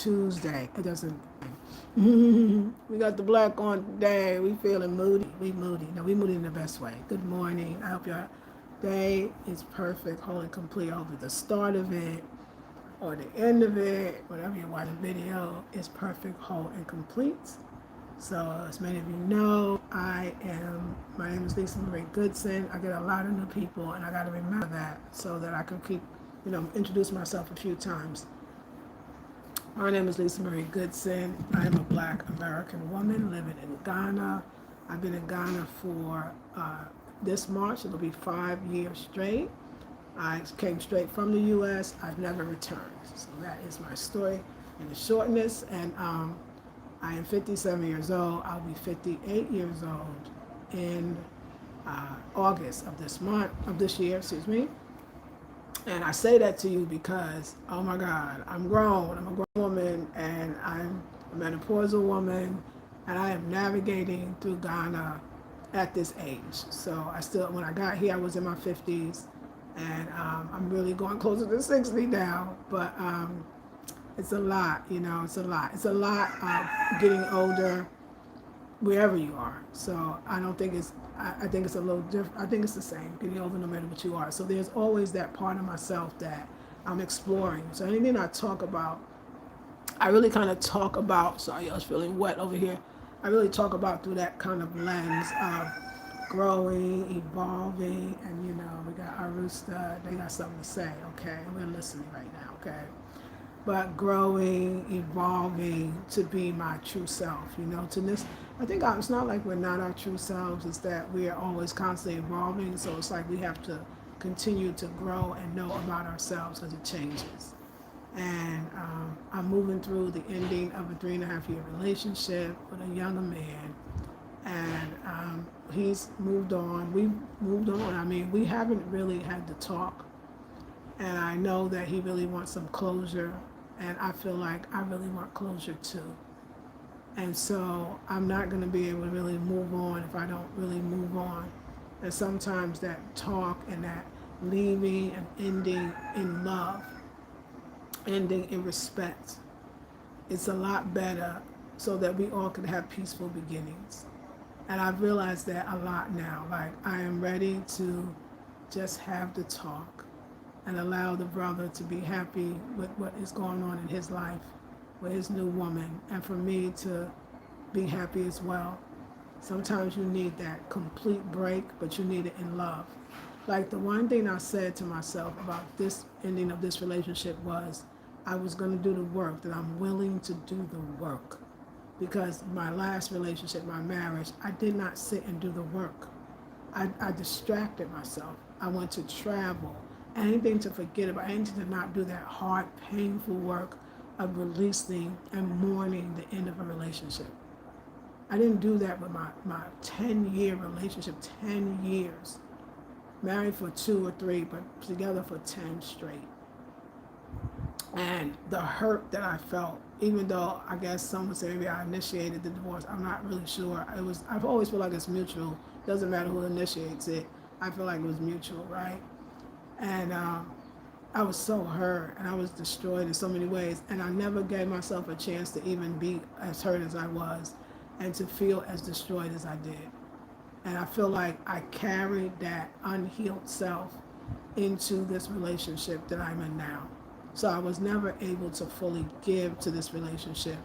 Tuesday. It doesn't. We got the black on today. We feeling moody. We moody. No, we moody in the best way. Good morning. I hope your day is perfect, whole, and complete. I hope at the start of it or the end of it, whatever you're watching video, is perfect, whole, and complete. So, as many of you know, my name is Lisa Marie Goodson. I get a lot of new people, and I got to remember that so that I can keep, introduce myself a few times. My name is Lisa Marie Goodson. I am a black American woman living in Ghana. I've been in Ghana for this March. It'll be 5 years straight. I came straight from the U.S. I've never returned. So that is my story in the shortness. And I am 57 years old. I'll be 58 years old in August of this year, And I say that to you because, oh my God, I'm grown. I'm a grown woman, and I'm a menopausal woman, and I am navigating through Ghana at this age. So when I got here, I was in my 50s, and I'm really going closer to 60 now. But it's a lot, it's a lot. It's a lot getting older wherever you are. So I don't think I think it's a little different. I think it's the same, getting older no matter what you are. So there's always that part of myself that I'm exploring. So anything I talk about, I really kind of talk about, sorry, I was feeling wet over here. I really talk about through that kind of lens of growing, evolving, and we got our rooster, they got something to say, okay? We're listening right now, okay? But growing, evolving to be my true self, to this. I think it's not like we're not our true selves, it's that we are always constantly evolving, so it's like we have to continue to grow and know about ourselves because it changes. And I'm moving through the ending of a 3.5-year relationship with a younger man, and he's moved on. We've moved on. I mean, we haven't really had to talk, and I know that he really wants some closure, and I feel like I really want closure too. And so I'm not going to be able to really move on if I don't really move on. And sometimes that talk and that leaving and ending in love, ending in respect, it's a lot better so that we all can have peaceful beginnings. And I've realized that a lot now. Like, I am ready to just have the talk and allow the brother to be happy with what is going on in his life with his new woman, and for me to be happy as well. Sometimes you need that complete break, but you need it in love. Like, the one thing I said to myself about this ending of this relationship was I was going to do the work, that I'm willing to do the work. Because my last relationship, my marriage, I did not sit and do the work. I distracted myself. I went to travel, anything to forget about, anything to not do that hard, painful work of releasing and mourning the end of a relationship. I didn't do that with my 10-year relationship, 10 years. Married for 2 or 3, but together for 10 straight. And the hurt that I felt, even though I guess some would say maybe I initiated the divorce, I'm not really sure. I've always felt like it's mutual. Doesn't matter who initiates it. I feel like it was mutual, right? And I was so hurt, and I was destroyed in so many ways, and I never gave myself a chance to even be as hurt as I was and to feel as destroyed as I did. And I feel like I carried that unhealed self into this relationship that I'm in now. So I was never able to fully give to this relationship.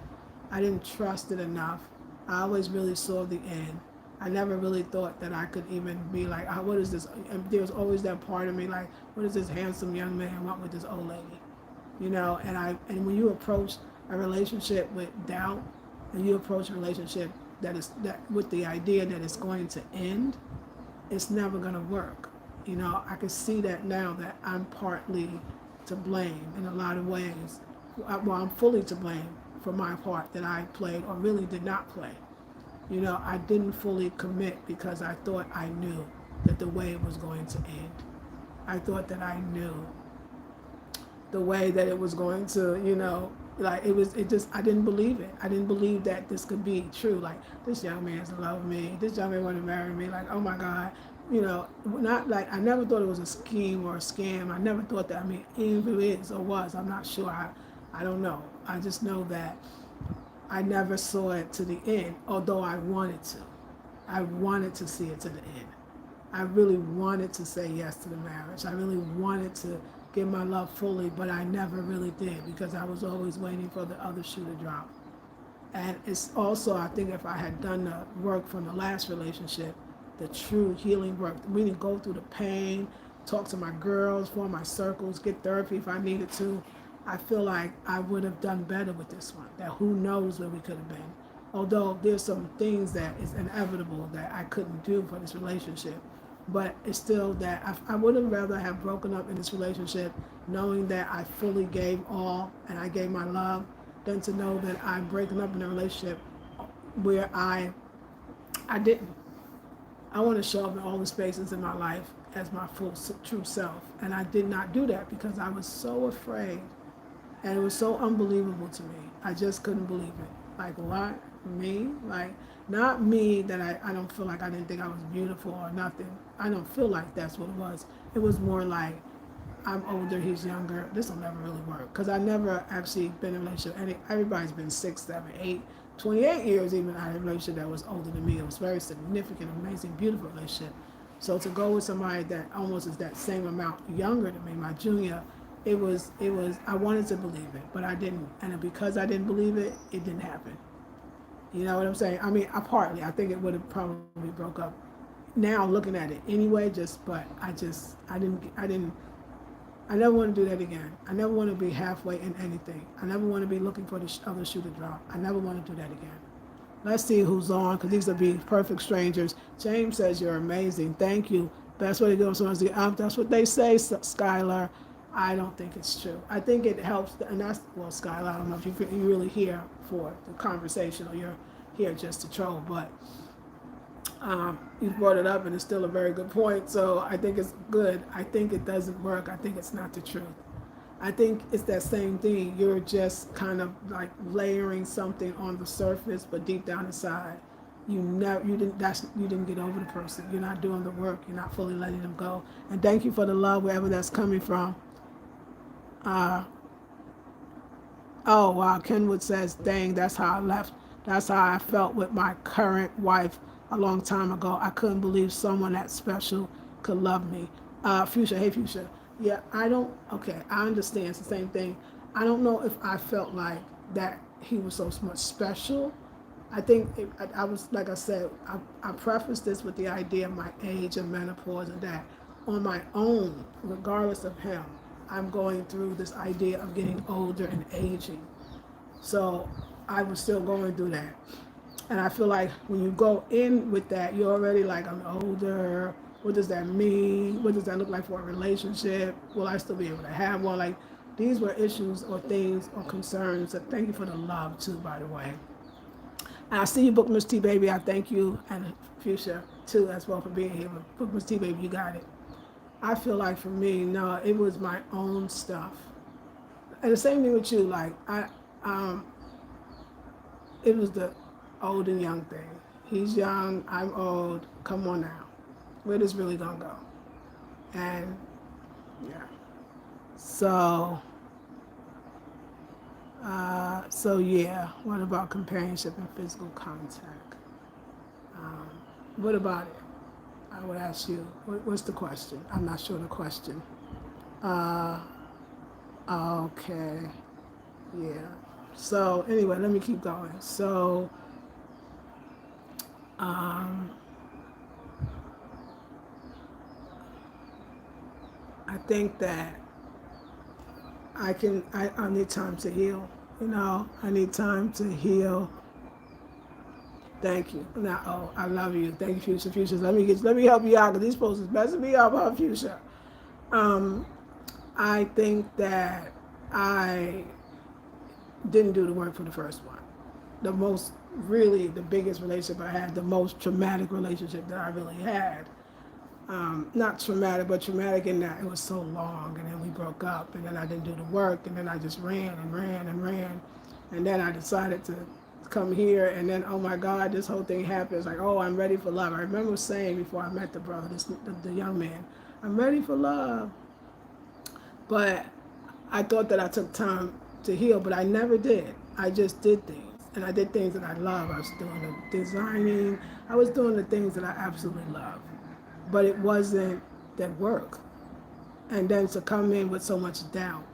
I didn't trust it enough. I always really saw the end. I never really thought that I could even be like, what is this? And there was always that part of me like, what does this handsome young man want with this old lady? And when you approach a relationship with doubt, and you approach a relationship that with the idea that it's going to end, it's never going to work. I can see that now, that I'm partly to blame in a lot of ways. Well, I'm fully to blame for my part that I played or really did not play. I didn't fully commit because I thought I knew that the way it was going to end. I thought that I knew the way that it was going to, like I didn't believe it. I didn't believe that this could be true. Like, this young man's in love with me. This young man wanted to marry me. Like, oh my God. Not like, I never thought it was a scheme or a scam. I never thought that. I mean, even if it is or was, I'm not sure. I don't know. I just know that I never saw it to the end, although I wanted to. I wanted to see it to the end. I really wanted to say yes to the marriage. I really wanted to give my love fully, but I never really did because I was always waiting for the other shoe to drop. And it's also, I think if I had done the work from the last relationship, the true healing work, we didn't go through the pain, talk to my girls, form my circles, get therapy if I needed to, I feel like I would have done better with this one. That who knows where we could have been. Although there's some things that is inevitable that I couldn't do for this relationship. But it's still that I would have rather have broken up in this relationship knowing that I fully gave all and I gave my love than to know that I'm breaking up in a relationship where I didn't. I want to show up in all the spaces in my life as my full true self. And I did not do that because I was so afraid. And it was so unbelievable to me. I just couldn't believe it. Like, what? Me? Like, not me that I don't feel like I didn't think I was beautiful or nothing. I don't feel like that's what it was. It was more like, I'm older, he's younger. This will never really work. Because I never actually been in a relationship. And everybody's been 6, 7, 8, 28 years even out of a relationship that was older than me. It was very significant, amazing, beautiful relationship. So to go with somebody that almost is that same amount younger than me, my junior, it was, I wanted to believe it, but I didn't. And because I didn't believe it, it didn't happen. You know what I'm saying? I mean, I think it would have probably broke up. Now looking at it anyway, but I never want to do that again. I never want to be halfway in anything. I never want to be looking for the other shoe to drop. I never want to do that again. Let's see who's on, because these will be perfect strangers. James says you're amazing. Thank you. Best way to go someone's the that's what they say, Skylar. I don't think it's true. I think it helps, and that's, well, Skylar, I don't know if you're really here for the conversation or you're here just to troll, but you brought it up and it's still a very good point, so I think it's good. I think it doesn't work. I think it's not the truth. I think it's that same thing. You're just kind of like layering something on the surface, but deep down inside, you didn't get over the person. You're not doing the work. You're not fully letting them go. And thank you for the love, wherever that's coming from. Oh wow, Kenwood says, dang, that's how I left. That's how I felt with my current wife a long time ago. I couldn't believe someone that special could love me. Fuchsia, hey Fuchsia. Yeah, okay, I understand, it's the same thing. I don't know if I felt like that he was so much special. I think I was, like I said, I prefaced this with the idea of my age and menopause and that on my own, regardless of him, I'm going through this idea of getting older and aging. So I was still going through that. And I feel like when you go in with that, you're already like, I'm older. What does that mean? What does that look like for a relationship? Will I still be able to have one? Like, these were issues or things or concerns. So thank you for the love too, by the way. And I see you, Book Miss T Baby. I thank you, and Fuchsia too as well for being here. But Book Miss T Baby, you got it. I feel like for me, no, it was my own stuff. And the same thing with you, like it was the old and young thing. He's young, I'm old. Come on now, where this really gonna go? And yeah, so yeah. What about companionship and physical contact? What about it? I would ask you, what's the question? I'm not sure the question. Okay, yeah. So anyway, let me keep going. So, I think that I need time to heal. You know, I need time to heal. Thank you. Now, I love you. Thank you, Fuchsia. Fuchsia, let me help you out because these posts is messing me up, huh, Fuchsia? I think that I didn't do the work for the first one. The biggest relationship I had, the most traumatic relationship that I really had. Not traumatic, but traumatic in that it was so long, and then we broke up, and then I didn't do the work, and then I just ran and ran and ran, and then I decided to come here, and then, oh my God, this whole thing happened. It's like, oh, I'm ready for love. I remember saying before I met the brother, the young man, I'm ready for love. But I thought that I took time to heal, but I never did. I just did things, and I did things that I love. I was doing the designing. I was doing the things that I absolutely love, but it wasn't that work. And then to come in with so much doubt,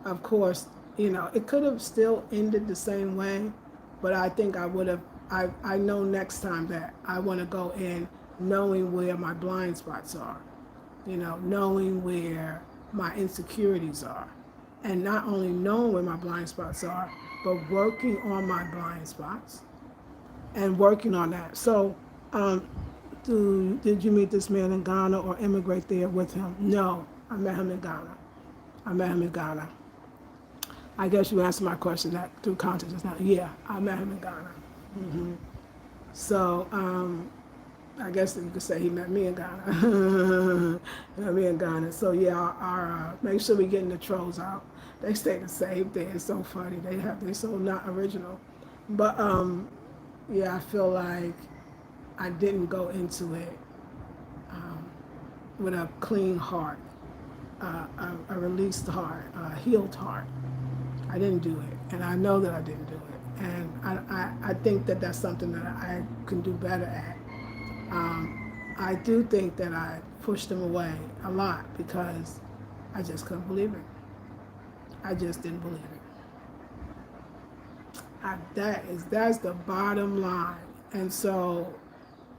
of course, it could have still ended the same way, but I think I would have. I know next time that I want to go in knowing where my blind spots are, knowing where my insecurities are, and not only knowing where my blind spots are, but working on my blind spots and working on that. So, did you meet this man in Ghana or immigrate there with him? No, I met him in Ghana. I met him in Ghana. I guess you answered my question that through consciousness now. Yeah, I met him in Ghana. So, I guess you could say he met me in Ghana. He met me in Ghana. So yeah, make sure we getting the trolls out. They stay the same thing. It's so funny. They're so not original. But yeah, I feel like I didn't go into it with a clean heart, a released heart, a healed heart. I didn't do it, and I know that I didn't do it. And I think that that's something that I can do better at. I do think that I pushed him away a lot because I just couldn't believe it. I just didn't believe it. That's the bottom line. And so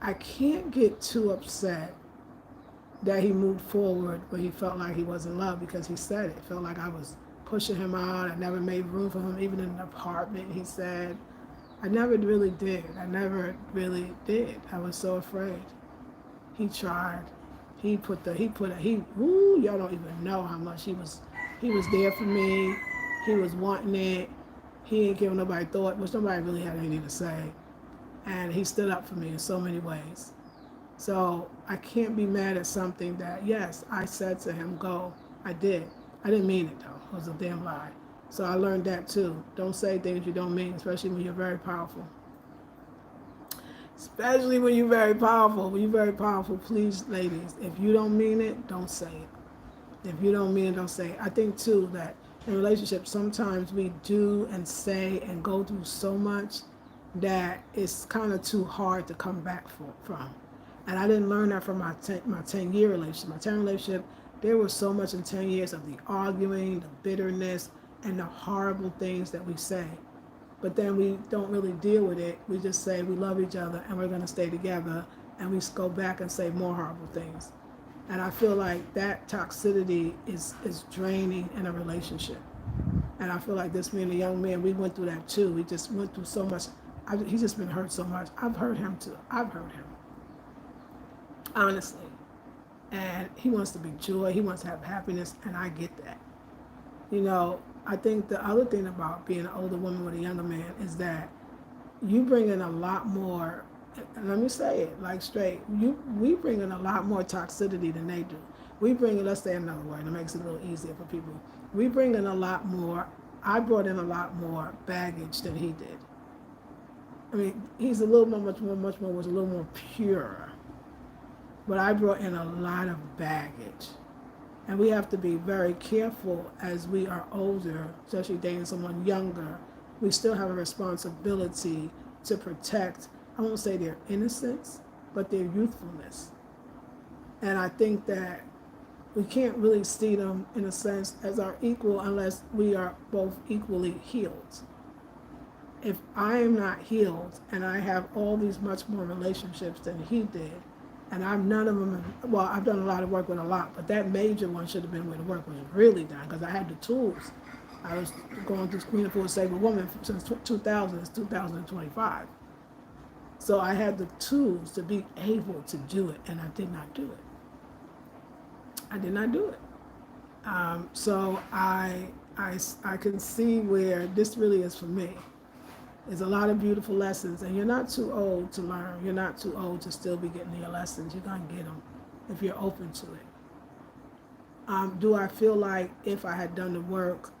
I can't get too upset that he moved forward when he felt like he wasn't loved, because he said it. Felt like I was pushing him out. I never made room for him, even in an apartment, he said. I never really did. I I was so afraid. He tried. Y'all don't even know how much he was there for me. He was wanting it. He ain't giving nobody thought, which nobody really had anything to say. And he stood up for me in so many ways. So I can't be mad at something that, yes, I said to him, go. I did. I didn't mean it, though. It was a damn lie. So I learned that, too. Don't say things you don't mean, especially when you're very powerful. Especially when you're very powerful. When you're very powerful, please, ladies, if you don't mean it, don't say it. If you don't mean it, don't say it. I think, too, that in relationships, sometimes we do and say and go through so much that it's kind of too hard to come back from. And I didn't learn that from my 10-year relationship. My 10 relationship, there was so much in 10 years of the arguing, the bitterness, and the horrible things that we say. But then we don't really deal with it. We just say we love each other and we're going to stay together, and we go back and say more horrible things. And I feel like that toxicity is draining in a relationship. And I feel like this being a young man, we went through that too. We just went through so much. He's just been hurt so much. I've hurt him too. I've hurt him. Honestly. And he wants to be joy. He wants to have happiness, and I get that. I think the other thing about being an older woman with a younger man is that you bring in a lot more, and let me say it like straight, we bring in a lot more toxicity than they do. We bring in, let's say another word, it makes it a little easier for people. We bring in a lot more, I brought in a lot more baggage than he did. I mean, he's was a little more pure. But I brought in a lot of baggage. And we have to be very careful as we are older, especially dating someone younger. We still have a responsibility to protect, I won't say their innocence, but their youthfulness. And I think that we can't really see them, in a sense, as our equal unless we are both equally healed. If I am not healed and I have all these much more relationships than he did, and none of them, I've done a lot of work with a lot, but that major one should have been where the work was really done, because I had the tools. I was going through Screening for a Safer Woman since 2000, it's 2025. So I had the tools to be able to do it, and I did not do it. I did not do it. So I can see where this really is for me. There's a lot of beautiful lessons, and you're not too old to learn. You're not too old to still be getting your lessons. You're going to get them if you're open to it. Do I feel like if I had done the work,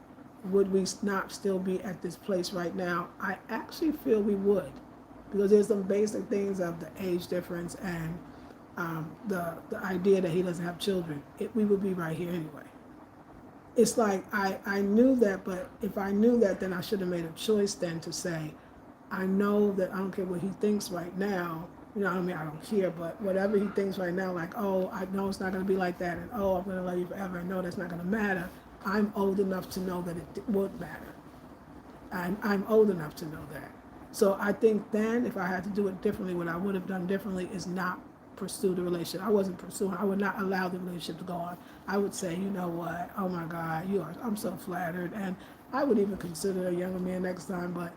would we not still be at this place right now? I actually feel we would, because there's some basic things of the age difference and the idea that he doesn't have children. We would be right here anyway. it's like I knew that, but if I knew that, then I should have made a choice then to say, I know that I don't care what he thinks right now. You know, I mean, I don't care, but whatever he thinks right now, like, oh, I know it's not going to be like that, and oh, I'm going to love you forever, and no, that's not going to matter. I'm old enough to know that it would matter. I'm old enough to know that. So I think then, if I had to do it differently, what I would have done differently is not pursue the relationship. I wasn't pursuing. I would not allow the relationship to go on. I would say, you know what? Oh my God, you are. I'm so flattered, and I would even consider a younger man next time. But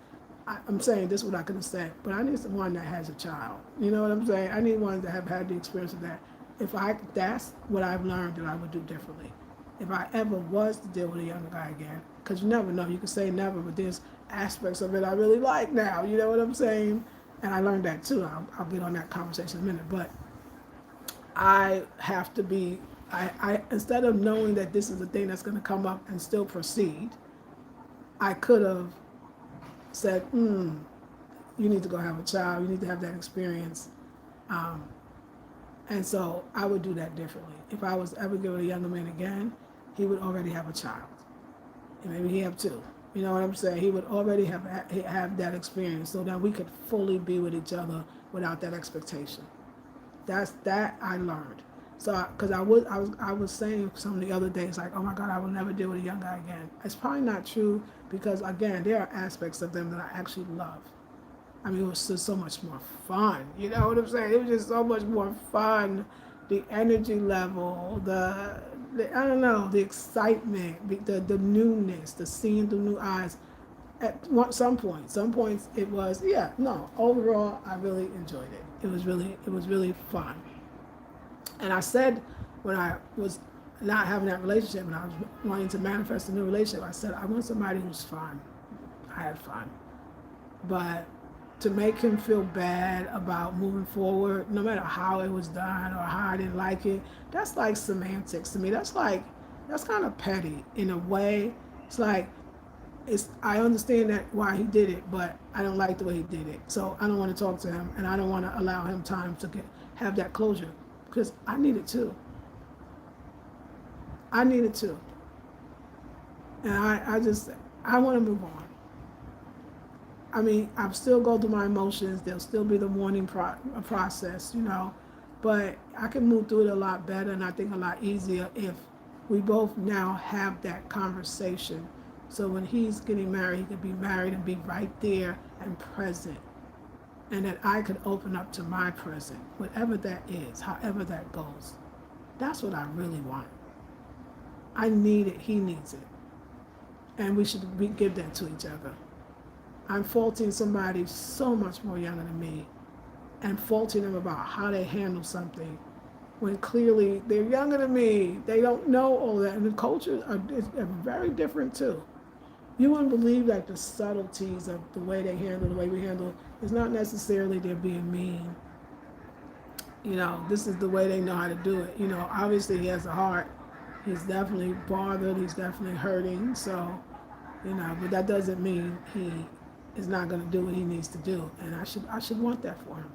I'm saying this is what I could have said. But I need someone that has a child. You know what I'm saying? I need one that have had the experience of that. That's what I've learned that I would do differently. If I ever was to deal with a younger guy again, because you never know. You can say never, but there's aspects of it I really like now. You know what I'm saying? And I learned that too. I'll get on that conversation in a minute. But I have to be, I instead of knowing that this is a thing that's going to come up and still proceed, I could have said, you need to go have a child. You need to have that experience. Um, and so I would do that differently. If I was ever given a younger man again, he would already have a child. And maybe he have two. You know what I'm saying? He would already have that experience so that we could fully be with each other without that expectation. That I learned. So, because I was saying some of the other days, like, oh my God, I will never deal with a young guy again. It's probably not true because, again, there are aspects of them that I actually love. I mean, it was just so much more fun. You know what I'm saying? It was just so much more fun. The energy level, the I don't know, the excitement, the newness, the seeing through new eyes. At some points it was, yeah, no. Overall, I really enjoyed it. It was really fun. And I said when I was not having that relationship and I was wanting to manifest a new relationship, I said I want somebody who's fun. I had fun, but to make him feel bad about moving forward, no matter how it was done or how I didn't like it, that's like semantics to me. That's kind of petty in a way. It's like, I understand that why he did it, but I don't like the way he did it. So I don't want to talk to him, and I don't want to allow him time to have that closure because I need it too. I need it too, and I want to move on. I mean, I still go through my emotions. There'll still be the mourning process, you know, but I can move through it a lot better and I think a lot easier if we both now have that conversation. So when he's getting married, he could be married and be right there and present. And that I could open up to my present, whatever that is, however that goes. That's what I really want. I need it. He needs it. And we should give that to each other. I'm faulting somebody so much more younger than me and faulting them about how they handle something when clearly they're younger than me. They don't know all that. And the cultures are very different too. You wouldn't believe like the subtleties of the way they handle, the way we handle. It's not necessarily they're being mean. You know, this is the way they know how to do it. You know, obviously he has a heart. He's definitely bothered. He's definitely hurting. So, you know, but that doesn't mean he is not going to do what he needs to do, and I should want that for him.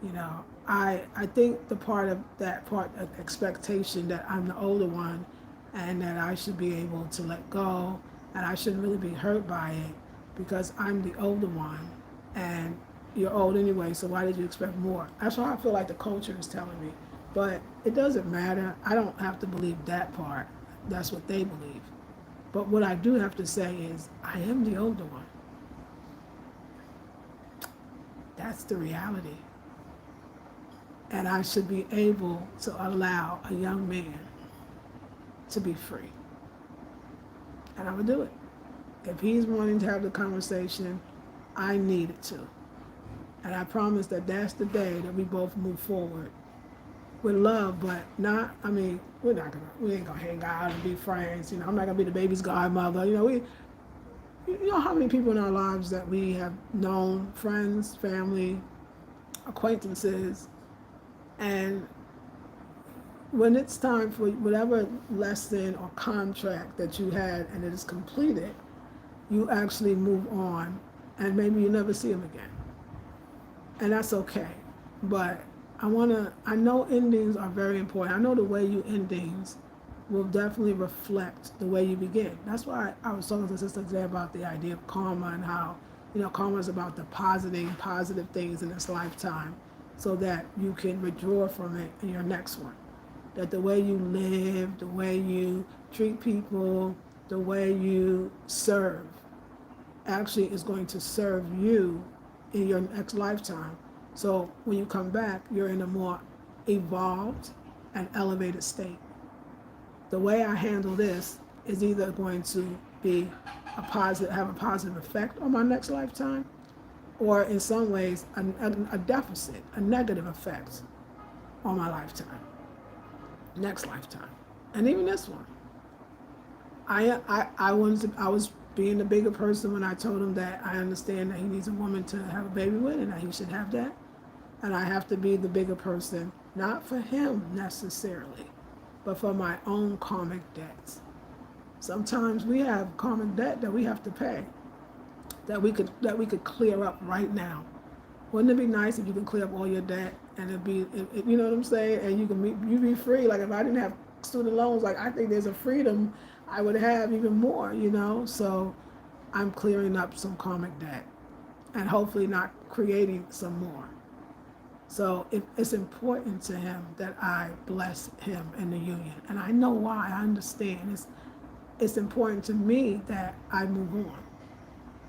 You know, I think the part of expectation that I'm the older one, and that I should be able to let go, and I shouldn't really be hurt by it because I'm the older one, and you're old anyway, so why did you expect more? That's what I feel like the culture is telling me, but it doesn't matter. I don't have to believe that part. That's what they believe. But what I do have to say is I am the older one. That's the reality. And I should be able to allow a young man to be free. And I would do it. If he's wanting to have the conversation, I need it to. And I promise that that's the day that we both move forward with love, but not, I mean, we ain't gonna hang out and be friends. You know, I'm not gonna be the baby's godmother. You know, you know how many people in our lives that we have known, friends, family, acquaintances, and when it's time for whatever lesson or contract that you had and it is completed, you actually move on and maybe you never see them again. And that's okay. But I know endings are very important. I know the way you end things will definitely reflect the way you begin. That's why I was talking to sister today about the idea of karma and how, karma is about depositing positive things in this lifetime so that you can withdraw from it in your next one. That the way you live, the way you treat people, the way you serve actually is going to serve you in your next lifetime. So when you come back, you're in a more evolved and elevated state. The way I handle this is either going to be have a positive effect on my next lifetime, or in some ways a deficit, a negative effect on my lifetime, next lifetime, and even this one. I was being the bigger person when I told him that I understand that he needs a woman to have a baby with and that he should have that, and I have to be the bigger person, not for him necessarily, but for my own karmic debts. Sometimes we have karmic debt that we have to pay, that we could clear up right now. Wouldn't it be nice if you could clear up all your debt and you know what I'm saying? And you be free. Like if I didn't have student loans, like I think there's a freedom I would have even more, So I'm clearing up some karmic debt and hopefully not creating some more. So it's important to him that I bless him in the union. And I know why, I understand. It's important to me that I move on.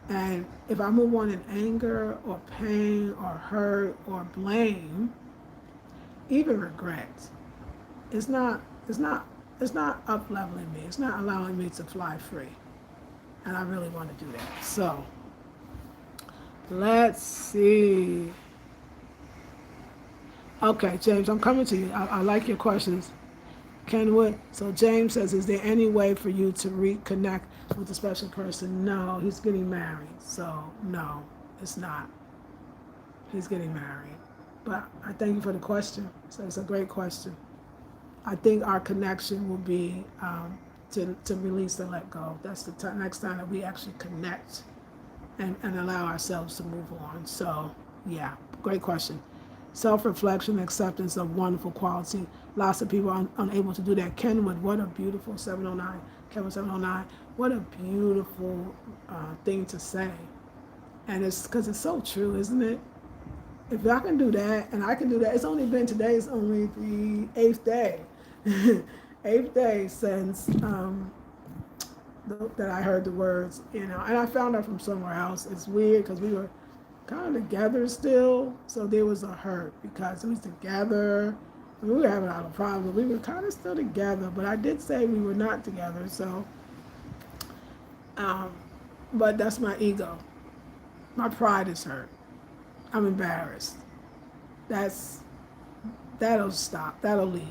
And if I move on in anger or pain or hurt or blame, even regret, it's not up leveling me. It's not allowing me to fly free. And I really want to do that. So let's see. Okay, James, I'm coming to you. I like your questions. Kenwood. So James says, is there any way for you to reconnect with a special person? No, he's getting married. So no, it's not. He's getting married. But I thank you for the question. So it's a great question. I think our connection will be to release and let go. That's the next time that we actually connect and allow ourselves to move on. So yeah, great question. Self-reflection, acceptance of wonderful quality. Lots of people are unable to do that. Kenwood, what a beautiful 709. Kenwood 709, what a beautiful thing to say. And it's because it's so true, isn't it? If I can do that, and I can do that, today's only the 8th day. 8th day since that I heard the words, and I found out from somewhere else. It's weird because we were kind of together still, so there was a hurt because we was together. We were having a lot of problems. We were kind of still together, but I did say we were not together. So, but that's my ego. My pride is hurt. I'm embarrassed. That'll stop. That'll leave.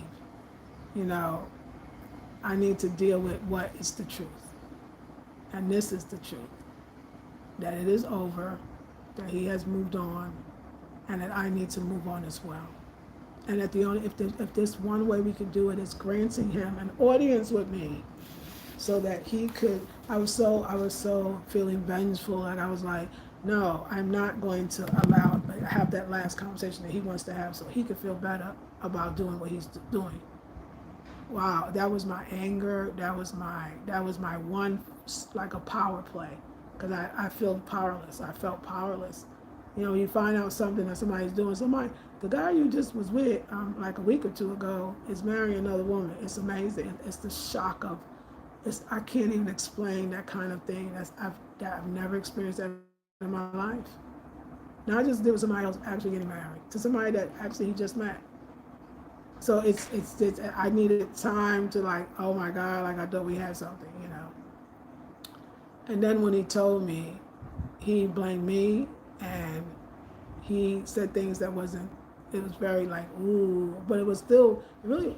I need to deal with what is the truth, and this is the truth. That it is over. That he has moved on, and that I need to move on as well. And that if there's one way we could do it is granting him an audience with me, so that he could. I was so feeling vengeful, and I was like, no, I'm not going to have that last conversation that he wants to have, so he could feel better about doing what he's doing. Wow, that was my anger. That was my one, like a power play. Because I feel powerless. I felt powerless. You find out something that somebody's doing. The guy you just was with like a week or two ago is marrying another woman. It's amazing. It's the shock of, I can't even explain that kind of thing. I've never experienced that in my life. Not just with somebody else actually getting married, to somebody that actually he just met. So it's I needed time to like, oh my God, like I thought we had something, And then when he told me, he blamed me, and he said things that wasn't, it was very like, ooh, but it was still, really,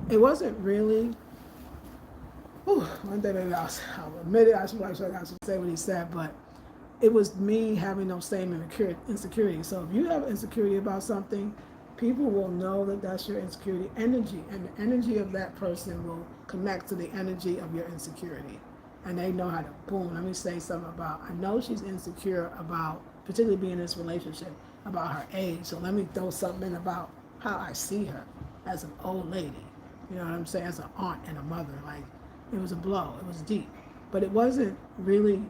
it wasn't really, one day maybe I'll admit it, I should say what he said, but it was me having those same insecurities. So if you have insecurity about something, people will know that that's your insecurity energy, and the energy of that person will connect to the energy of your insecurity. And they know how to, boom, let me say something about, I know she's insecure about, particularly being in this relationship, about her age. So let me throw something in about how I see her as an old lady. You know what I'm saying? As an aunt and a mother, like it was a blow. It was deep, but it wasn't really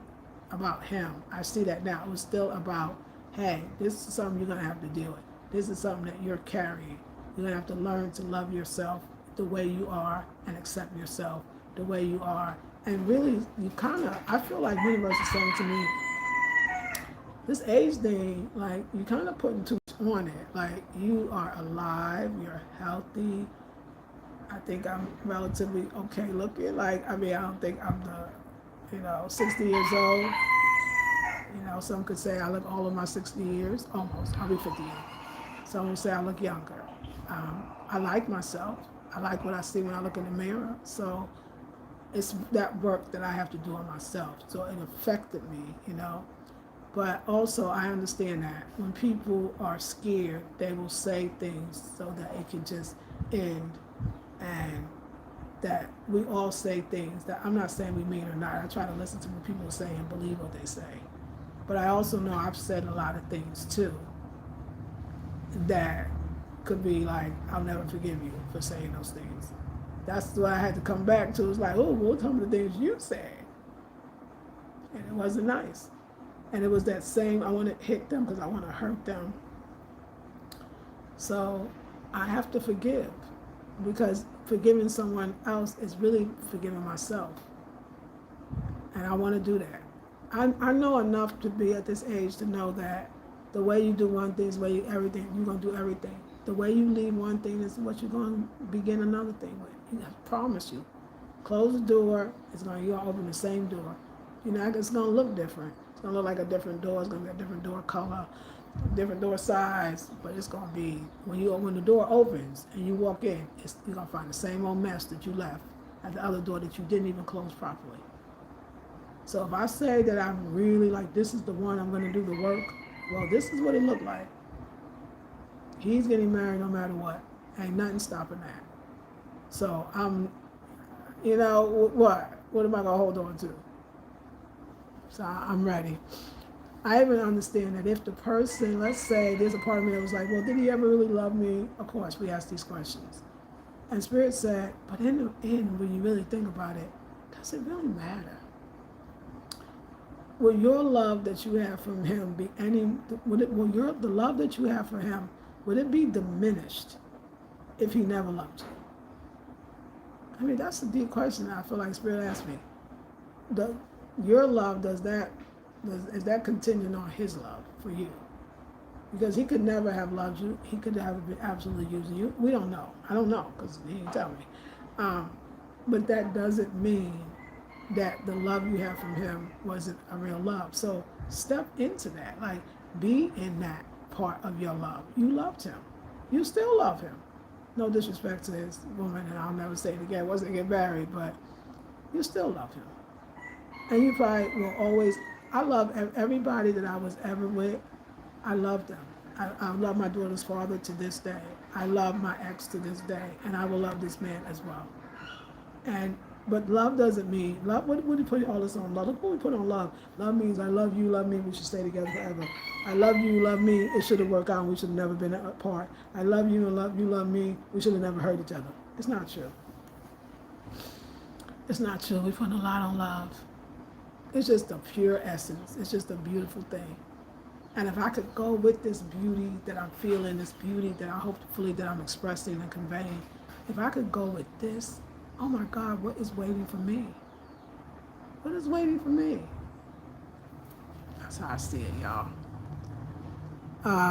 about him. I see that now. It was still about, hey, this is something you're gonna have to deal with. This is something that you're carrying. You're gonna have to learn to love yourself the way you are and accept yourself the way you are. And really, you kind of, I feel like the universe is saying to me, this age thing, like you kind of putting too much on it. Like you are alive, you're healthy. I think I'm relatively okay looking. Like I mean, I don't think I'm the, 60 years old. Some could say I look all of my 60 years, almost. I'll be 58. Some will say I look younger. I like myself. I like what I see when I look in the mirror. So it's that work that I have to do on myself. So it affected me. But also I understand that when people are scared, they will say things so that it can just end. And that we all say things that I'm not saying we mean or not. I try to listen to what people say and believe what they say. But I also know I've said a lot of things too that could be like, I'll never forgive you for saying those things. That's what I had to come back to. It was like, oh, well, some of the things you said. And it wasn't nice. And it was that same, I want to hit them because I want to hurt them. So I have to forgive, because forgiving someone else is really forgiving myself. And I want to do that. I know enough to be at this age to know that the way you do one thing is the way you're going to do everything. The way you leave one thing is what you're going to begin another thing with. I promise you. Close the door, you're going to open the same door. It's going to look different. It's going to look like a different door. It's going to be a different door color, different door size, but it's going to be, when the door opens and you walk in, you're going to find the same old mess that you left at the other door that you didn't even close properly. So if I say that I'm really like, this is the one I'm going to do the work, well, this is what it looked like. He's getting married no matter what. Ain't nothing stopping that. So I'm, what am I going to hold on to? So I'm ready. I even understand that if the person, let's say there's a part of me that was like, well, did he ever really love me? Of course, we ask these questions. And Spirit said, but in the end, when you really think about it, does it really matter? Will your love that you have from him be the love that you have for him, would it be diminished if he never loved you? I mean, that's a deep question I feel like Spirit asked me. Your love, is that contingent on his love for you? Because he could never have loved you. He could have been absolutely using you. We don't know. I don't know because he didn't tell me. But that doesn't mean that the love you have from him wasn't a real love. So step into that. Like, be in that part of your love. You loved him. You still love him. No disrespect to his woman, and I'll never say it again. Wasn't get married, but you still love him. And you probably will always, I love everybody that I was ever with. I love them. I love my daughter's father to this day. I love my ex to this day. And I will love this man as well. But love doesn't mean, love, what do you put all this on love? Look what we put on love. Love means I love you, love me, we should stay together forever. I love you, love me, it should have worked out, we should have never been apart. I love you and love you, love me, we should have never hurt each other. It's not true. It's not true. We put a lot on love. It's just a pure essence. It's just a beautiful thing. And if I could go with this beauty that I'm feeling, this beauty that I hopefully that I'm expressing and conveying, if I could go with this, oh my God, what is waiting for me? What is waiting for me? That's how I see it, y'all.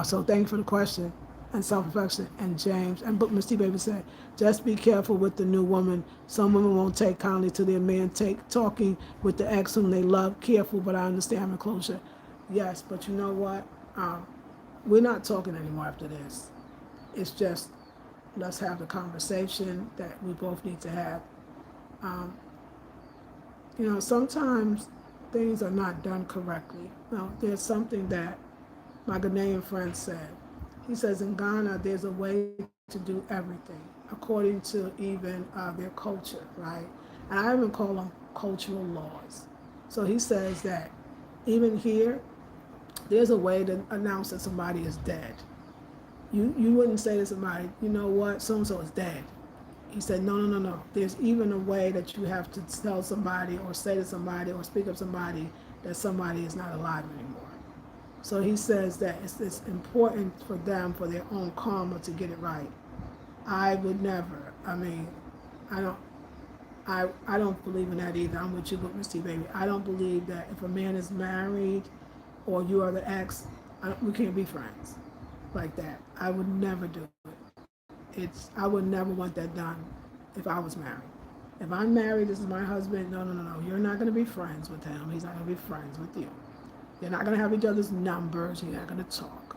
So thank you for the question. And self-reflection. And James, and Book Miss T Baby said, just be careful with the new woman. Some women won't take kindly to their man talking with the ex whom they love. Careful, but I understand having closure. Yes, but you know what? We're not talking anymore after this. It's just, let's have the conversation that we both need to have. Sometimes things are not done correctly. Now, there's something that my Ghanaian friend said. He says in Ghana, there's a way to do everything according to even their culture, right? And I even call them cultural laws. So he says that even here, there's a way to announce that somebody is dead. You wouldn't say to somebody, you know what, so-and-so is dead. He said, no, no, no, no. There's even a way that you have to tell somebody or say to somebody or speak of somebody that somebody is not alive anymore. So he says that it's important for them, for their own karma, to get it right. I would never. I mean, I don't. I don't believe in that either. I'm with you, but Misty baby. I don't believe that if a man is married, or you are the ex, we can't be friends like that. I would never do it. I would never want that done if I was married. If I'm married, this is my husband. No, no, no, no. You're not going to be friends with him. He's not going to be friends with you. You're not going to have each other's numbers. You're not going to talk.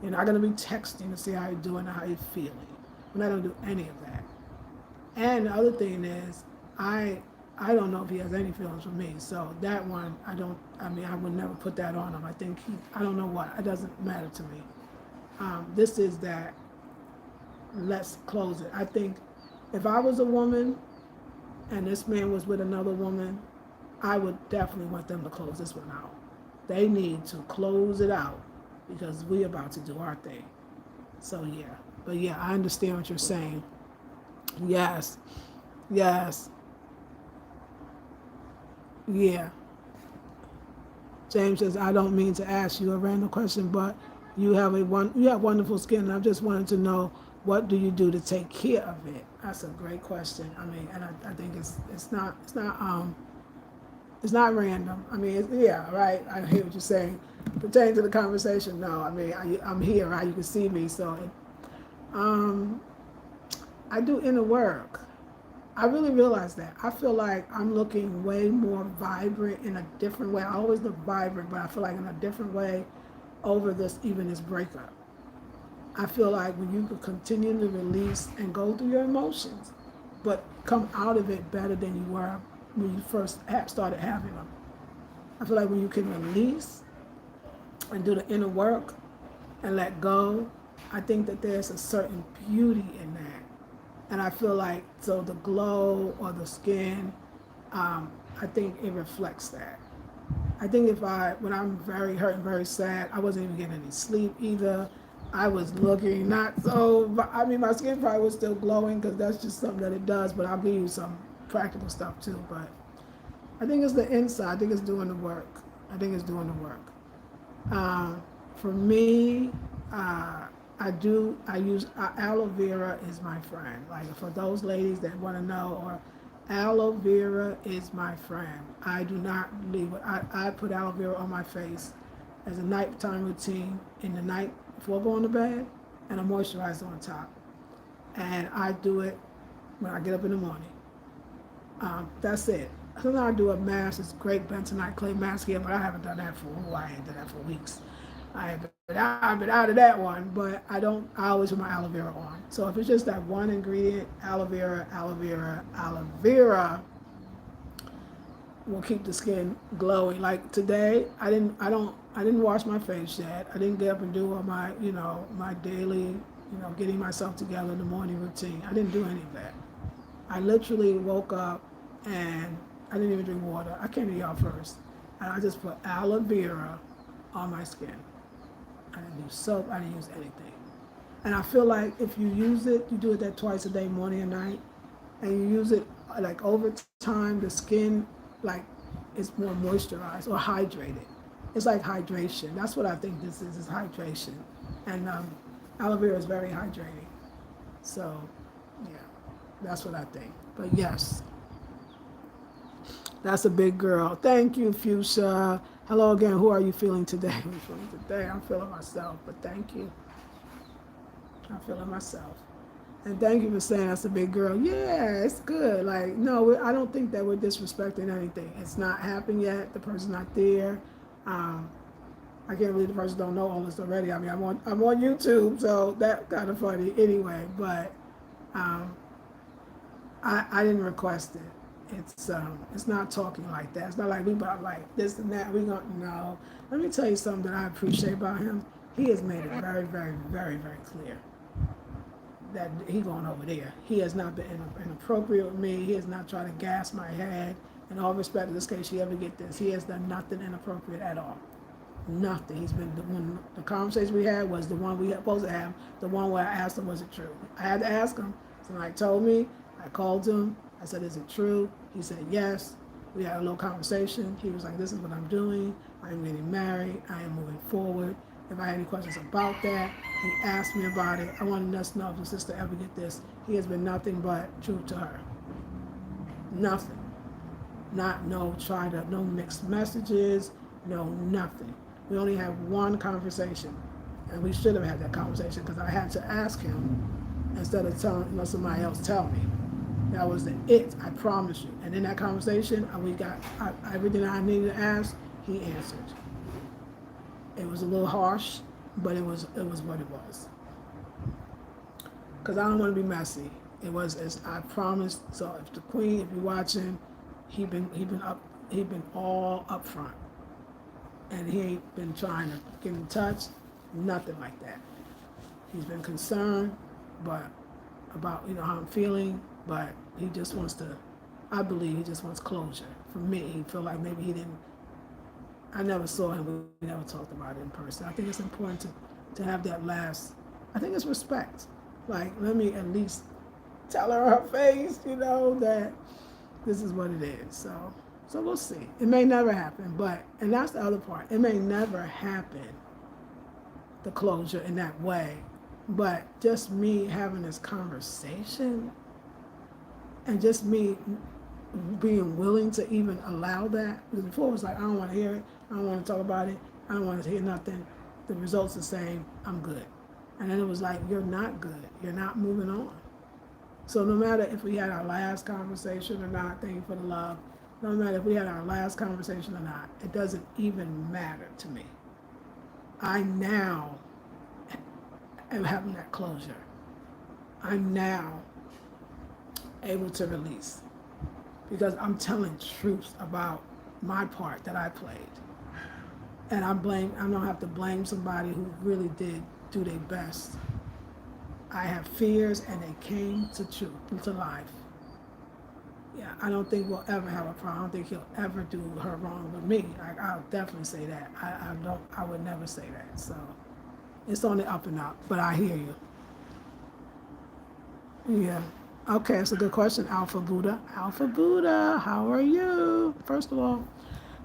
You're not going to be texting to see how you're doing or how you're feeling. We're not going to do any of that. And the other thing is, I don't know if he has any feelings for me. So that one, I would never put that on him. I think I don't know what. It doesn't matter to me. This is that. Let's close it. I think if I was a woman and this man was with another woman, I would definitely want them to close this one out. They need to close it out because we're about to do our thing. So yeah. But yeah, I understand what you're saying. Yes. Yes. Yeah. James says, I don't mean to ask you a random question, but you have wonderful skin, and I just wanted to know, what do you do to take care of it? That's a great question. I mean, and I think it's not random. I mean, yeah, right. I hear what you're saying. Pertaining to the conversation, no. I mean, I'm here, right? You can see me, so I do inner work. I really realize that. I feel like I'm looking way more vibrant in a different way. I always look vibrant, but I feel like in a different way over this breakup. I feel like when you can continue to release and go through your emotions, but come out of it better than you were when you first started having them. I feel like when you can release and do the inner work and let go, I think that there's a certain beauty in that. And I feel like, so the glow or the skin, I think it reflects that. I think when I'm very hurt and very sad, I wasn't even getting any sleep either. I was looking not so, my skin probably was still glowing because that's just something that it does, but I'll give you some practical stuff too. But I think it's the inside. I think it's doing the work. For me, I use aloe vera is my friend. Like for those ladies that want to know, or aloe vera is my friend. I do not leave it. I put aloe vera on my face as a nighttime routine in the night before going to bed, and a moisturizer on top. And I do it when I get up in the morning. That's it. Sometimes I do a mask. It's great bentonite clay mask here, but I haven't done that I ain't done that for weeks. I've been out of that one, but I always put my aloe vera on. So if it's just that one ingredient, aloe vera will keep the skin glowing. Like today, I didn't wash my face yet. I didn't get up and do all my, my daily, getting myself together in the morning routine. I didn't do any of that. I literally woke up and I didn't even drink water. I came to y'all first. And I just put aloe vera on my skin. I didn't use soap. I didn't use anything. And I feel like if you use it, you do it that twice a day, morning and night, and you use it like over time, the skin like is more moisturized or hydrated. It's like hydration. That's what I think this is hydration. And aloe vera is very hydrating. So, yeah, that's what I think. But yes, that's a big girl. Thank you, Fuchsia. Hello again. Who are you feeling today? I'm feeling myself, but thank you. I'm feeling myself. And thank you for saying that's a big girl. Yeah, it's good. Like, no, I don't think that we're disrespecting anything. It's not happened yet. The person's not there. I can't believe the person don't know all this already. I mean, I'm on YouTube, so that's kind of funny anyway. But I didn't request it. It's not talking like that. It's not like we about like this and that. No. Let me tell you something that I appreciate about him. He has made it very, very, very, very clear that he going over there. He has not been inappropriate with me. He has not tried to gas my head. In all respect, in this case, she ever get this. He has done nothing inappropriate at all. Nothing. He's been when the conversation we had was the one we were supposed to have. The one where I asked him, was it true? I had to ask him. Somebody told me. I called him. I said, is it true? He said, yes. We had a little conversation. He was like, this is what I'm doing. I'm getting married. I am moving forward. If I had any questions about that, he asked me about it. I wanted us to know if the sister ever get this. He has been nothing but true to her. Nothing. No mixed messages, no nothing. We only had one conversation. And we should have had that conversation because I had to ask him instead of somebody else tell me. That was it, I promise you. And in that conversation, we got everything I needed to ask, he answered. It was a little harsh, but it was what it was. Because I don't want to be messy. It was as I promised. So if the Queen, if you're watching, he been all up front. And he ain't been trying to get in touch, nothing like that. He's been concerned, but about how I'm feeling, but he just wants to, I believe he just wants closure. For me, he feel like maybe he didn't, I never saw him, we never talked about it in person. I think it's important to have that last, I think it's respect. Like, let me at least tell her face, that this is what it is. So we'll see. It may never happen, and that's the other part. It may never happen, the closure in that way. But just me having this conversation and just me being willing to even allow that. Because before it was like, I don't want to hear it. I don't want to talk about it. I don't want to hear nothing. The result's the same. I'm good. And then it was like, you're not good. You're not moving on. So no matter if we had our last conversation or not, thank you for the love. No matter if we had our last conversation or not, it doesn't even matter to me. I now am having that closure. I'm now able to release because I'm telling truths about my part that I played. And I don't have to blame somebody who really did do their best. I have fears and they came to life. Yeah, I don't think we'll ever have a problem. I don't think he'll ever do her wrong with me. I'll definitely say that. I would never say that. So it's on the up and up, but I hear you. Yeah. Okay, it's a good question, Alpha Buddha. Alpha Buddha, how are you? First of all,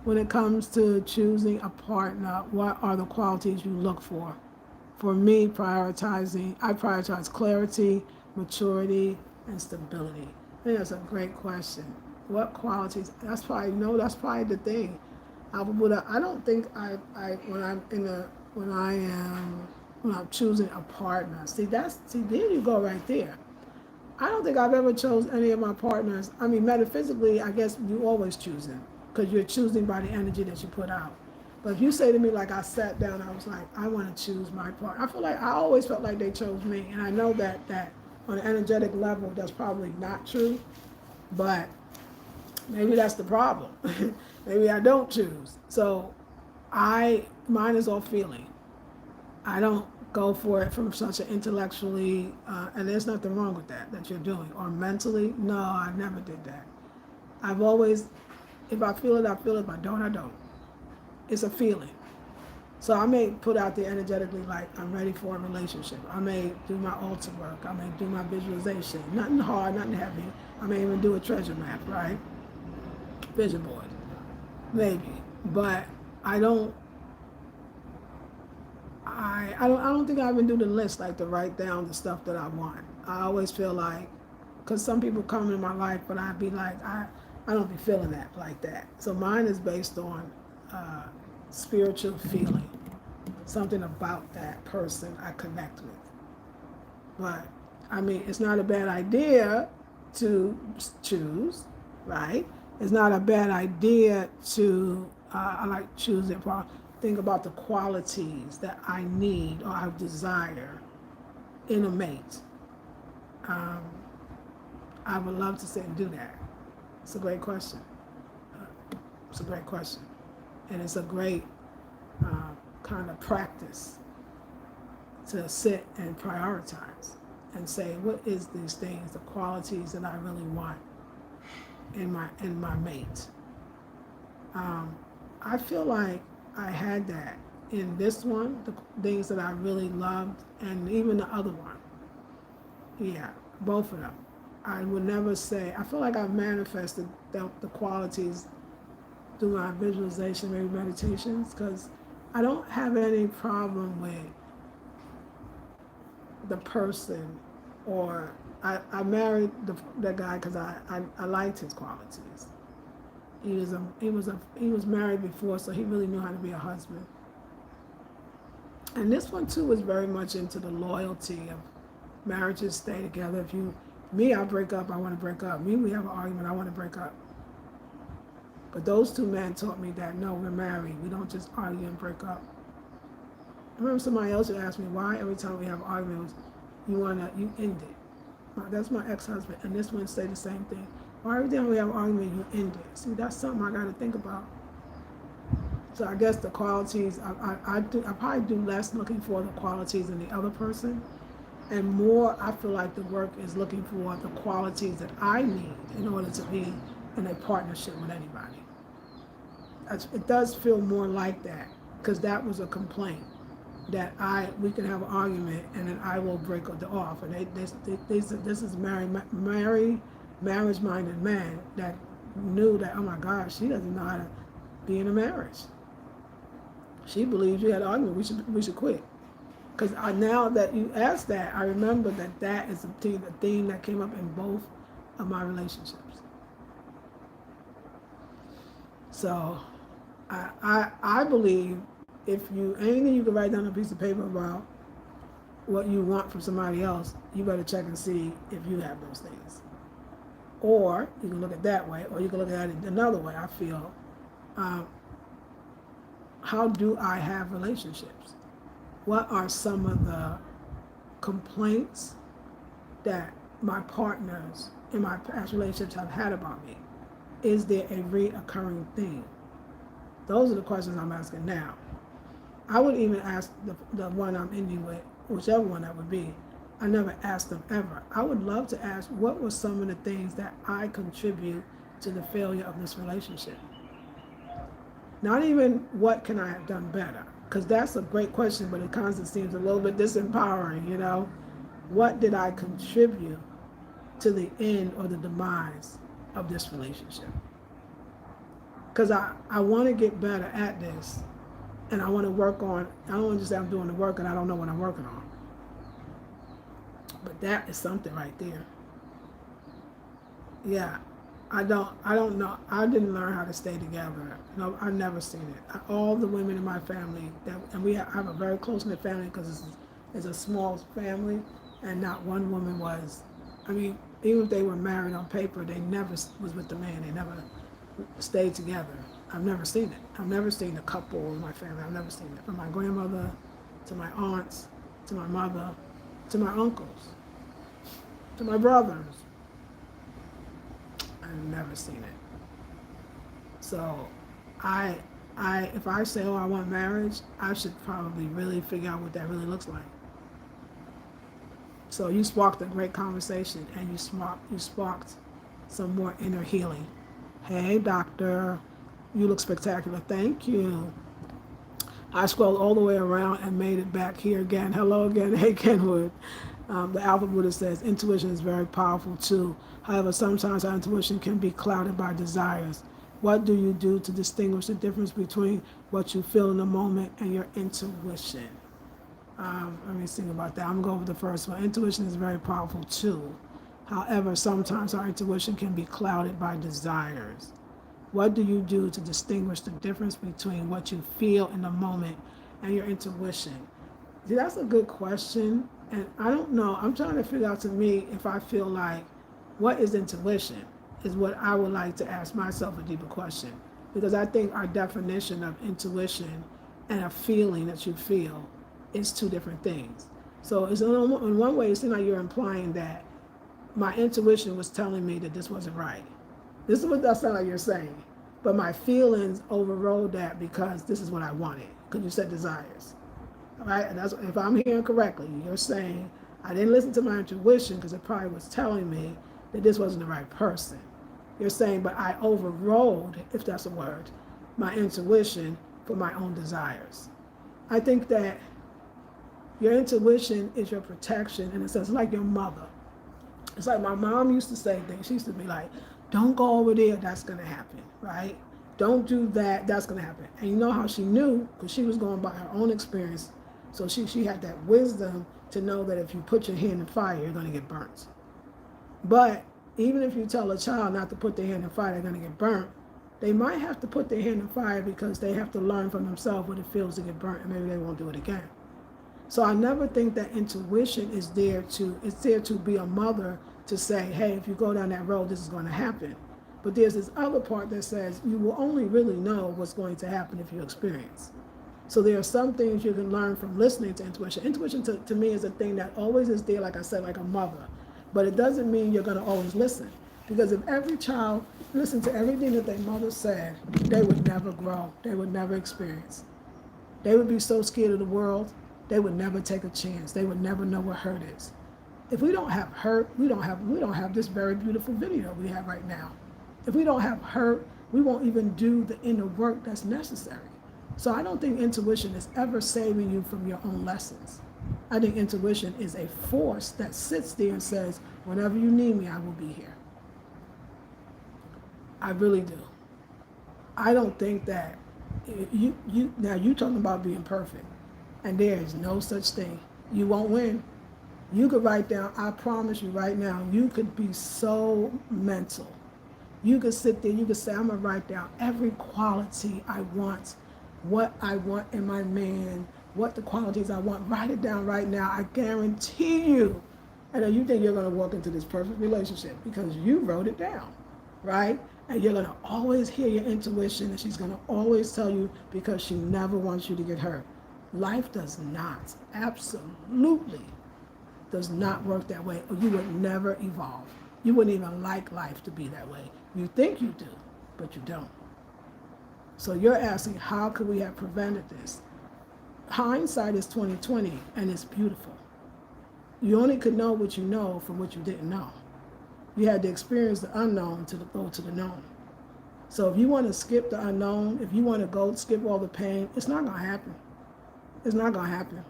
when it comes to choosing a partner, what are the qualities you look for? For me, I prioritize clarity, maturity, and stability. I think that's a great question. What qualities? That's probably the thing. Alpha Buddha, I don't think when I'm choosing a partner. See, there you go right there. I don't think I've ever chose any of my partners. I mean, metaphysically, I guess you always choose them because you're choosing by the energy that you put out. But if you say to me, like, I sat down, I was like, I want to choose my partner. I always felt like they chose me. And I know that on an energetic level, that's probably not true. But maybe that's the problem. Maybe I don't choose. So mine is all feeling. I don't go for it from such an intellectually, and there's nothing wrong with that you're doing. Or mentally, no, I never did that. I've always, if I feel it, I feel it. If I don't, I don't. It's a feeling. So I may put out there energetically like I'm ready for a relationship. I may do my altar work. I may do my visualization. Nothing hard, nothing heavy. I may even do a treasure map, right? Vision board. Maybe. But I don't think I even do the list like to write down the stuff that I want. I always feel like, because some people come in my life, but I'd be like, I don't be feeling that like that. So mine is based on spiritual feeling, something about that person I connect with. But I mean, it's not a bad idea to choose, right? It's not a bad idea to I like choosing. Think about the qualities that I need or I desire in a mate. I would love to sit and do that. It's a great question. It's a great question. And it's a great kind of practice to sit and prioritize and say, what is these things, the qualities that I really want in my mate? I feel like I had that in this one, the things that I really loved, and even the other one. Yeah, both of them. I would never say, I feel like I've manifested the qualities through my visualization, maybe meditations, because I don't have any problem with the person, or I married that guy because I liked his qualities. He was married before, so he really knew how to be a husband. And this one too was very much into the loyalty of marriages stay together. I break up, I want to break up. Me, we have an argument, I want to break up. But those two men taught me that no, we're married. We don't just argue and break up. I remember somebody else had asked me why every time we have arguments, you end it. That's my ex-husband, and this one say the same thing. Why every time we have an argument, you end it? See, that's something I got to think about. So I guess the qualities, I probably do less looking for the qualities in the other person, and more I feel like the work is looking for the qualities that I need in order to be in a partnership with anybody. It does feel more like that, because that was a complaint, that we can have an argument and then I will break it off. And this is marriage-minded man that knew that, oh my gosh, she doesn't know how to be in a marriage. She believes you had an argument, we should quit. Because now that you asked that, I remember that is the theme that came up in both of my relationships. So I believe if anything you can write down on a piece of paper about what you want from somebody else, you better check and see if you have those things. Or you can look at it that way, or you can look at it another way, I feel. How do I have relationships? What are some of the complaints that my partners in my past relationships have had about me? Is there a reoccurring theme? Those are the questions I'm asking now. I would even ask the one I'm ending with, whichever one that would be. I never asked them ever. I would love to ask, what were some of the things that I contribute to the failure of this relationship? Not even what can I have done better, because that's a great question, but it constantly seems a little bit disempowering, you know? What did I contribute to the end or the demise of this relationship? Because I want to get better at this, and I want to work on, I don't want to just say I'm doing the work and I don't know what I'm working on. But that is something right there. Yeah, I don't know. I didn't learn how to stay together. No, I've never seen it. All the women in my family, and I have a very close-knit family because it's a small family, and not one woman was, even if they were married on paper, they never was with the man. They never stayed together. I've never seen it. I've never seen a couple in my family. I've never seen it. From my grandmother, to my aunts, to my mother, to my uncles, to my brothers. I've never seen it. So if I say, oh, I want marriage, I should probably really figure out what that really looks like. So you sparked a great conversation, and you sparked some more inner healing. Hey, doctor, you look spectacular. Thank you. I scrolled all the way around and made it back here again. Hello again. Hey, Kenwood. The Alpha Buddha says, intuition is very powerful too. However, sometimes our intuition can be clouded by desires. What do you do to distinguish the difference between what you feel in the moment and your intuition? Let me think about that. I'm going to go with the first one. Intuition is very powerful too. However, sometimes our intuition can be clouded by desires. What do you do to distinguish the difference between what you feel in the moment and your intuition? See, that's a good question. And I don't know. I'm trying to figure out, to me, if I feel like, what is intuition is what I would like to ask myself a deeper question. Because I think our definition of intuition and a feeling that you feel is two different things. So it's in one way, it seems like you're implying that my intuition was telling me that this wasn't right. This is what that sounds like you're saying. But my feelings overrode that because this is what I wanted. Because you said desires. All right? And that's, if I'm hearing correctly, you're saying I didn't listen to my intuition because it probably was telling me that this wasn't the right person. You're saying, but I overrode, if that's a word, my intuition for my own desires. I think that your intuition is your protection, and it says like your mother. It's like my mom used to say things. She used to be like, don't go over there, that's going to happen, right? Don't do that, that's going to happen. And you know how she knew? Because she was going by her own experience. So she had that wisdom to know that if you put your hand in fire, you're going to get burnt. But even if you tell a child not to put their hand in fire, they're going to get burnt. They might have to put their hand in fire because they have to learn from themselves what it feels to get burnt, and maybe they won't do it again. So I never think that intuition is there to be a mother to say, hey, if you go down that road, this is going to happen. But there's this other part that says you will only really know what's going to happen if you experience. So there are some things you can learn from listening to intuition. Intuition to me is a thing that always is there, like I said, like a mother. But it doesn't mean you're going to always listen. Because if every child listened to everything that their mother said, they would never grow. They would never experience. They would be so scared of the world, they would never take a chance. They would never know what hurt is. If we don't have hurt, we don't have this very beautiful video we have right now. If we don't have hurt, we won't even do the inner work that's necessary. So I don't think intuition is ever saving you from your own lessons. I think intuition is a force that sits there and says, whenever you need me, I will be here. I really do. I don't think that now you talking about being perfect, and there is no such thing. You won't win. You could write down, I promise you right now, you could be so mental. You could sit there, you could say, I'm gonna write down every quality I want, what I want in my man, what the qualities I want. Write it down right now. I guarantee you. And then you think you're gonna walk into this perfect relationship because you wrote it down, right? And you're gonna always hear your intuition, and she's gonna always tell you because she never wants you to get hurt. Life does not, absolutely does not work that way, or you would never evolve. You wouldn't even like life to be that way. You think you do, but you don't. So you're asking, how could we have prevented this? Hindsight is 20/20, and it's beautiful. You only could know what you know from what you didn't know. You had to experience the unknown to go to the known. So if you want to skip the unknown, if you want to go skip all the pain, it's not going to happen. It's not going to happen.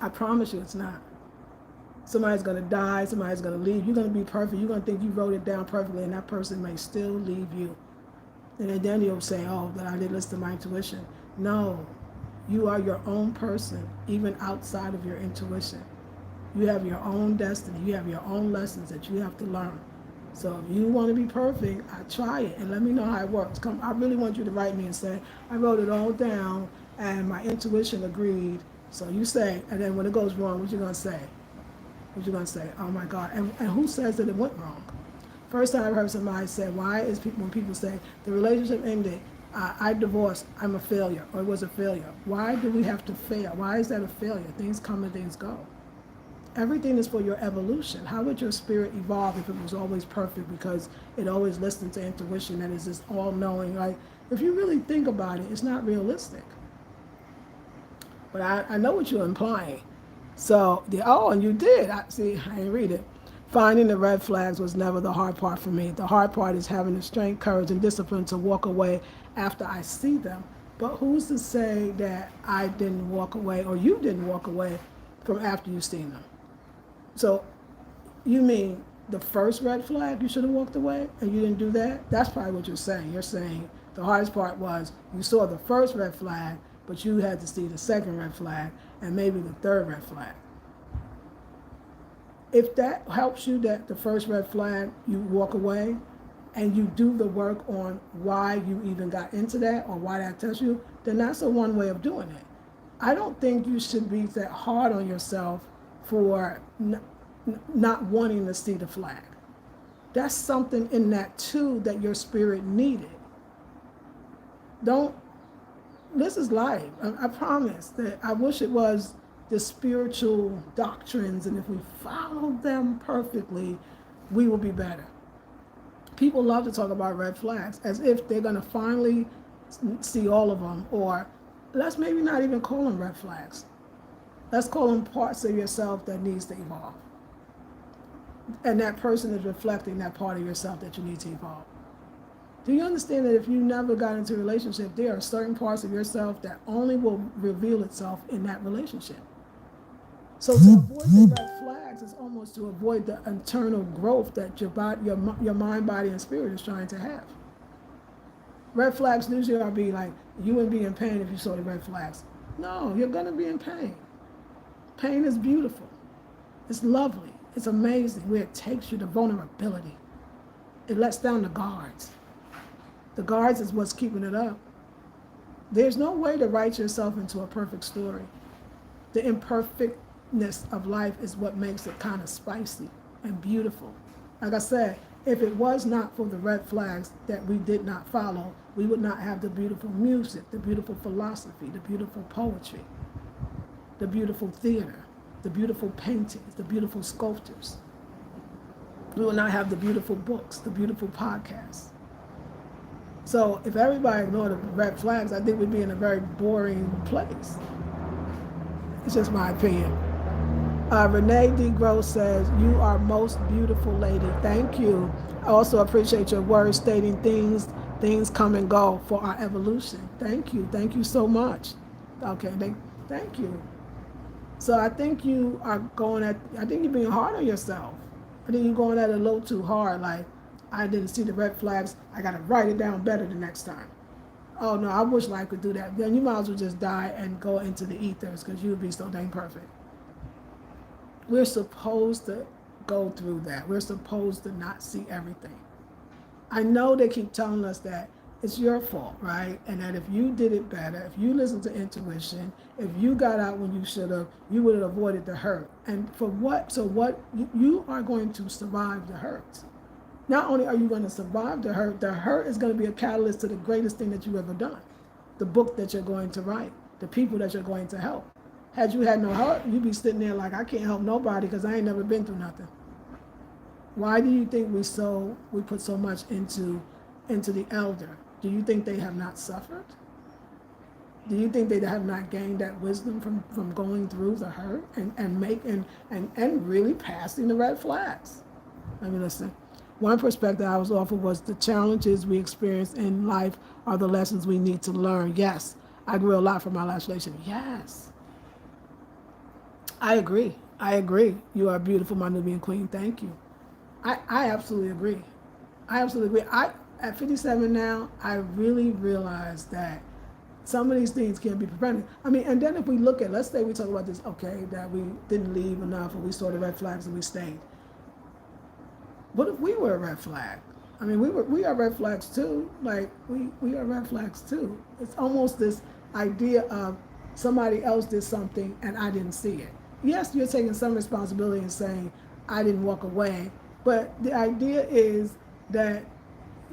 I promise you it's not. Somebody's going to die. Somebody's going to leave. You're going to be perfect. You're going to think you wrote it down perfectly, and that person may still leave you. And then you'll say, oh, that I didn't listen to my intuition. No, you are your own person, even outside of your intuition. You have your own destiny. You have your own lessons that you have to learn. So if you want to be perfect, try it and let me know how it works. I really want you to write me and say, I wrote it all down and my intuition agreed. So you say, and then when it goes wrong, what you going to say? What you going to say? Oh my God. And who says that it went wrong? First time I heard somebody say, when people say the relationship ended, I divorced, I'm a failure, or it was a failure. Why do we have to fail? Why is that a failure? Things come and things go. Everything is for your evolution. How would your spirit evolve if it was always perfect because it always listened to intuition that is just all-knowing? Like, if you really think about it, it's not realistic. But I know what you're implying. So, and you did. I didn't read it. Finding the red flags was never the hard part for me. The hard part is having the strength, courage, and discipline to walk away after I see them. But who's to say that I didn't walk away or you didn't walk away from after you've seen them? So you mean the first red flag you should have walked away and you didn't do that? That's probably what you're saying. You're saying the hardest part was you saw the first red flag, but you had to see the second red flag and maybe the third red flag. If that helps you, that the first red flag, you walk away and you do the work on why you even got into that or why that touched you, then that's a one way of doing it. I don't think you should be that hard on yourself for not wanting to see the flag. That's something in that too that your spirit needed. This is life. I promise that I wish it was the spiritual doctrines, and if we follow them perfectly, we will be better. People love to talk about red flags as if they're going to finally see all of them, or let's maybe not even call them red flags. Let's call them parts of yourself that needs to evolve. And that person is reflecting that part of yourself that you need to evolve. Do you understand that if you never got into a relationship, there are certain parts of yourself that only will reveal itself in that relationship? So to avoid the red flags is almost to avoid the internal growth that your mind, body, and spirit is trying to have. Red flags usually are be like, you wouldn't be in pain if you saw the red flags. No, you're gonna be in pain. Pain is beautiful. It's lovely. It's amazing where it takes you to vulnerability. It lets down the guards. The guards is what's keeping it up. There's no way to write yourself into a perfect story. The imperfectness of life is what makes it kind of spicy and beautiful. Like I said, if it was not for the red flags that we did not follow, we would not have the beautiful music, the beautiful philosophy, the beautiful poetry, the beautiful theater, the beautiful paintings, the beautiful sculptures. We will not have the beautiful books, the beautiful podcasts. So if everybody ignored the red flags, I think we'd be in a very boring place. It's just my opinion. Renee D. Gross says, you are most beautiful lady. Thank you. I also appreciate your words stating things come and go for our evolution. Thank you. Thank you so much. Okay, thank you. So I think you're being hard on yourself. I think you're going at it a little too hard. Like, I didn't see the red flags. I got to write it down better the next time. Oh no, I wish life could do that. Then you might as well just die and go into the ethers because you would be so dang perfect. We're supposed to go through that. We're supposed to not see everything. I know they keep telling us that it's your fault, right? And that if you did it better, if you listened to intuition, if you got out when you should have, you would have avoided the hurt. And for what? So what? You are going to survive the hurt. Not only are you going to survive the hurt is going to be a catalyst to the greatest thing that you've ever done. The book that you're going to write, the people that you're going to help. Had you had no hurt, you'd be sitting there like, I can't help nobody because I ain't never been through nothing. Why do you think we put so much into the elder? Do you think they have not suffered? Do you think they have not gained that wisdom from going through the hurt and really passing the red flags? Let me listen. One perspective I was offered was the challenges we experience in life are the lessons we need to learn. Yes, I grew a lot from my last relationship. Yes. I agree. You are beautiful, my Nubian queen. Thank you. I absolutely agree. At 57 now, I really realize that some of these things can be prevented. I mean, and then if we look at, let's say we talk about this, okay, that we didn't leave enough or we saw the red flags and we stayed. What if we were a red flag? I mean, we are red flags too. Like, we are red flags too. It's almost this idea of somebody else did something and I didn't see it. Yes, you're taking some responsibility and saying, I didn't walk away. But the idea is that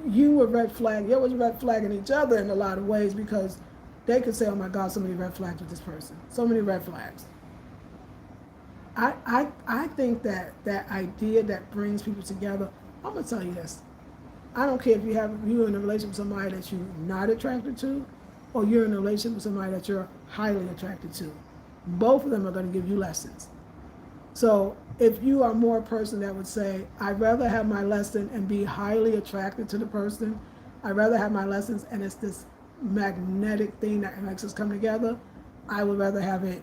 you were red flagging each other in a lot of ways because they could say, oh my God, so many red flags with this person. So many red flags. I think that idea that brings people together, I'm going to tell you this. I don't care if you're in a relationship with somebody that you're not attracted to or you're in a relationship with somebody that you're highly attracted to. Both of them are going to give you lessons. So if you are more a person that would say, I'd rather have my lesson and be highly attracted to the person, I'd rather have my lessons and it's this magnetic thing that makes us come together, I would rather have it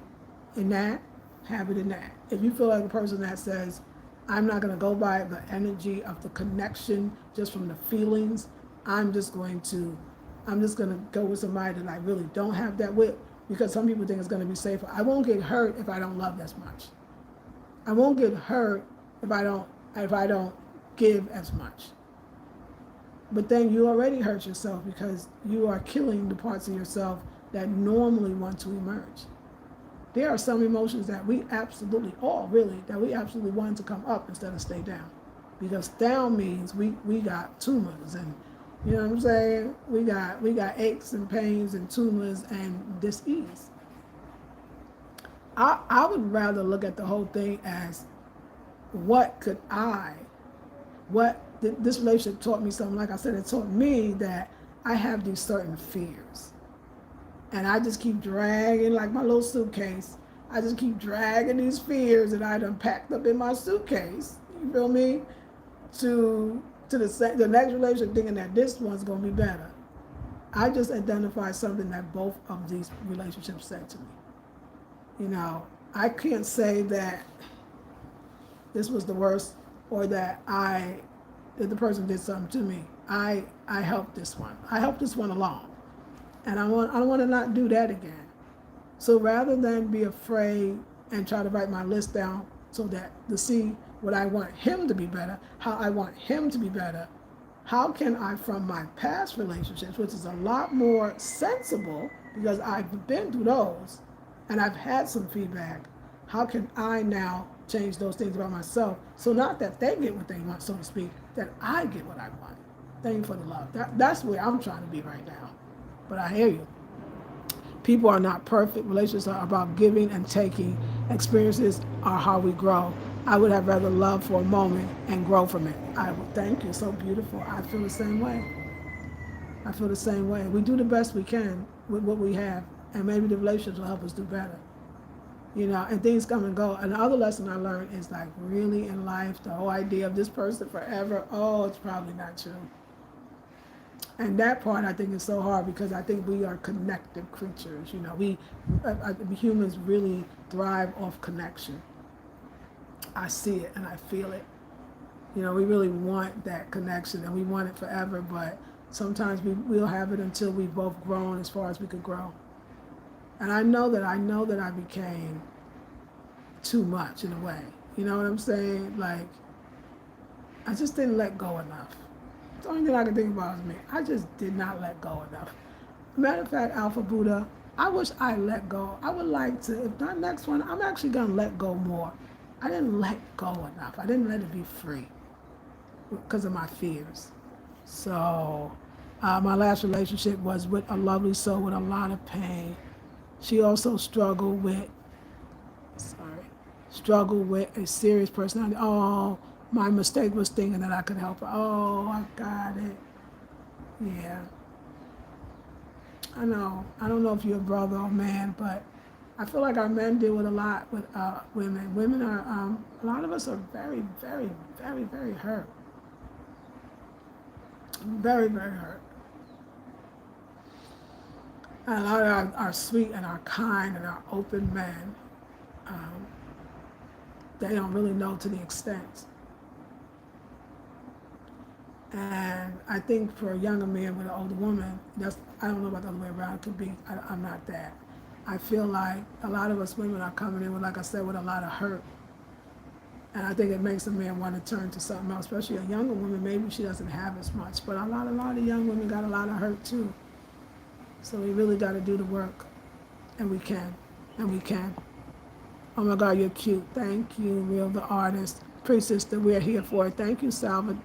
in that. If you feel like a person that says, I'm not going to go by the energy of the connection just from the feelings, I'm just going to go with somebody that I really don't have that with, because some people think it's going to be safer. I won't get hurt if I don't love as much. I won't get hurt if I don't give as much. But then you already hurt yourself because you are killing the parts of yourself that normally want to emerge. There are some emotions that we absolutely want to come up instead of stay down. Because down means we got tumors and, you know what I'm saying? We got aches and pains and tumors and dis-ease. I would rather look at the whole thing as this relationship taught me something. Like I said, it taught me that I have these certain fears. And I just keep dragging, like my little suitcase, I just keep dragging these fears that I done packed up in my suitcase, you feel me, to the next relationship thinking that this one's going to be better. I just identified something that both of these relationships said to me. You know, I can't say that this was the worst or that the person did something to me. I helped this one. I helped this one along. And I don't want to not do that again. So rather than be afraid and try to write my list down so that to see what I want him to be better, how I want him to be better, how can I, from my past relationships, which is a lot more sensible because I've been through those and I've had some feedback, how can I now change those things about myself so not that they get what they want, so to speak, that I get what I want. Thank you for the love. That's where I'm trying to be right now. But I hear you. People are not perfect. Relationships are about giving and taking. Experiences are how we grow. I would have rather love for a moment and grow from it. I would thank you. So beautiful. I feel the same way. I feel the same way. We do the best we can with what we have, and maybe the relationships will help us do better. You know, and things come and go. And the other lesson I learned is like really in life, the whole idea of this person forever, oh, it's probably not true. And that part I think is so hard because I think we are connected creatures. You know, humans really thrive off connection. I see it and I feel it. You know, we really want that connection and we want it forever, but sometimes we'll have it until we've both grown as far as we could grow. And I know that I became too much in a way. You know what I'm saying? Like, I just didn't let go enough. The only thing I can think about is me. I just did not let go enough. Matter of fact, Alpha Buddha, I wish I let go. I would like to, if not next one, I'm actually going to let go more. I didn't let go enough. I didn't let it be free because of my fears. So my last relationship was with a lovely soul with a lot of pain. She also struggled with a serious personality. Oh, my mistake was thinking that I could help her. Oh, I got it. Yeah. I know. I don't know if you're a brother or man, but I feel like our men deal with a lot with women. Women are, a lot of us are very, very, very, very hurt. Very, very hurt. And a lot of our sweet and our kind and our open men, they don't really know to the extent. And I think for a younger man with an older woman, I don't know about the other way around. It could be, I'm not that. I feel like a lot of us women are coming in with, like I said, with a lot of hurt. And I think it makes a man want to turn to something else, especially a younger woman. Maybe she doesn't have as much, but a lot of young women got a lot of hurt too. So we really got to do the work, and we can, and we can. Oh my God, you're cute. Thank you, Real the artist. Pre-sister, we're here for it. Thank you, Salvage.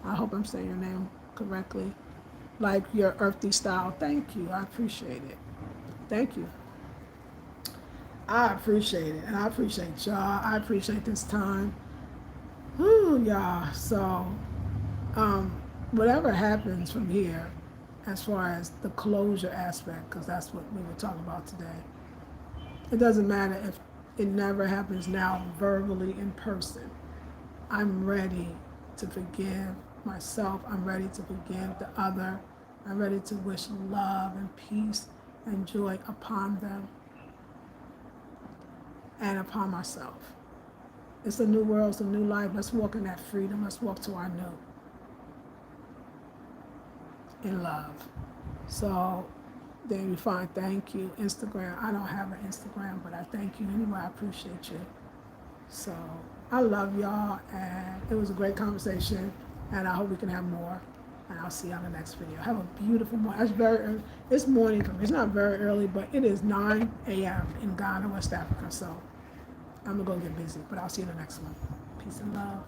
I hope I'm saying your name correctly. Like your earthy style. Thank you. I appreciate it. Thank you. I appreciate it. And I appreciate y'all. I appreciate this time. Whew, y'all. So, whatever happens from here, as far as the closure aspect, because that's what we were talking about today, it doesn't matter if it never happens now verbally in person. I'm ready to forgive myself. I'm ready to forgive the other. I'm ready to wish love and peace and joy upon them and upon myself. It's a new world, it's a new life. Let's walk in that freedom. Let's walk to our new in love. So then we find thank you. Instagram. I don't have an Instagram, but I thank you anyway. I appreciate you. So I love y'all, and it was a great conversation, and I hope we can have more. And I'll see you on the next video. Have a beautiful morning. It's very early. It's morning for me. It's not very early, but it is 9 a.m. in Ghana, West Africa. So I'm gonna go get busy, but I'll see you in the next one. Peace and love.